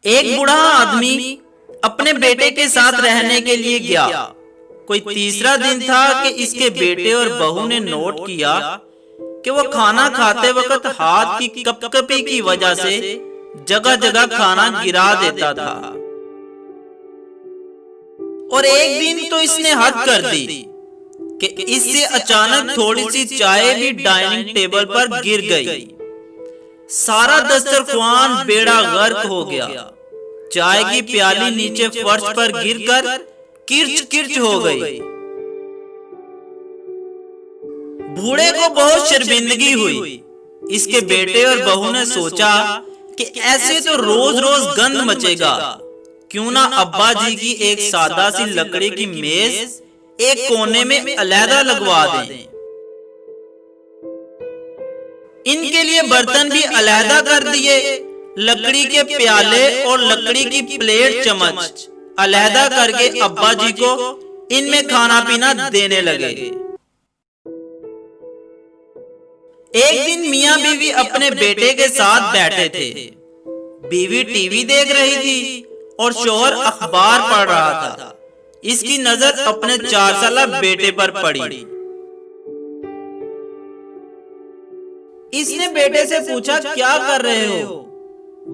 एक बूढ़ा आदमी अपने बेटे के साथ रहने के लिए गया। कोई तीसरा दिन था कि इसके बेटे और बहू ने नोट किया कि वो खाना खाते वक्त हाथ की कपकपी की वजह से जगह जगह खाना गिरा देता था। और एक दिन तो इसने हद कर दी कि इससे अचानक थोड़ी सी चाय भी डाइनिंग टेबल पर गिर गई। सारा दस्तरख्वान बेड़ा गर्क हो गया। चाय की प्याली नीचे फर्श पर गिरकर किर्च किर्च हो गई। बूढ़े को बहुत शर्मिंदगी हुई। इसके बेटे और बहू ने सोचा कि ऐसे तो रोज रोज गंद मचेगा, क्यों ना अब्बा जी की एक सादा सी लकड़ी की मेज एक कोने में अलहदा लगवा दें। इनके लिए बर्तन भी अलहदा कर दिए। लकड़ी के प्याले और लकड़ी की प्लेट चम्मच अलहदा करके अब्बा जी को इनमें खाना पीना देने लगे। एक दिन मियां बीवी अपने बेटे के साथ बैठे थे। बीवी टीवी देख रही थी और शौहर अखबार पढ़ रहा था। इसकी नजर अपने 4 साला बेटे पर पड़ी। इसने बेटे से पूछा, क्या कर रहे हो?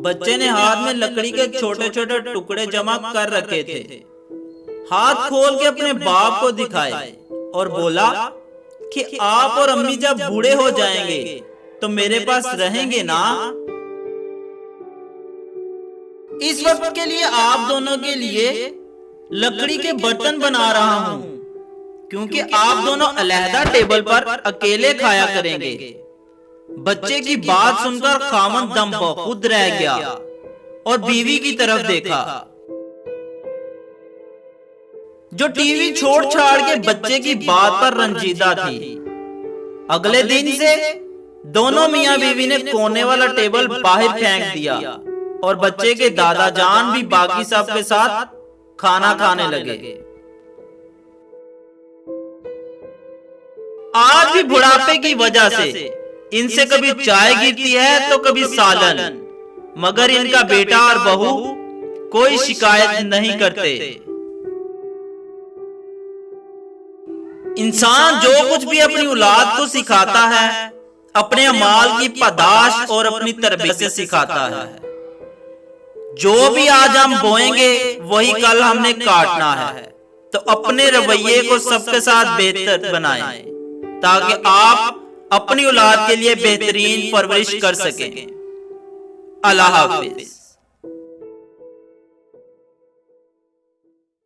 बच्चे ने हाथ में लकड़ी के छोटे छोटे टुकड़े जमा कर रखे थे। हाथ खोल के अपने बाप को दिखाए और बोला कि आप और अम्मी जब बूढ़े हो जाएंगे तो मेरे पास रहेंगे ना। इस वक्त के लिए आप दोनों के लिए लकड़ी के बर्तन बना रहा हूं, क्योंकि आप दोनों अलहदा टेबल पर अकेले खाया करेंगे। बच्चे की बात सुनकर खामन दम खुद रह गया और बीवी की तरफ देखा, जो टीवी छोड़ छाड़ के बच्चे की बात पर रंजीदा थी। अगले दिन से दोनों मियां बीवी ने कोने वाला टेबल बाहर फेंक दिया और बच्चे के दादा जान भी बाकी सब के साथ खाना खाने लगे। आज भी बुढ़ापे की वजह से इनसे कभी चाय गिरती है तो कभी सालन, मगर इनका बेटा और बहू कोई शिकायत नहीं करते। इंसान जो कुछ भी अपनी औलाद को सिखाता है, अपने अमाल की पादाश और अपनी तरबियत से सिखाता है। जो भी आज हम बोएंगे वही कल हमने काटना है। तो अपने रवैये को सबके साथ बेहतर बनाएं, ताकि आप अपनी औलाद के लिए बेहतरीन परवरिश कर सकें। अल्लाह हाफिज।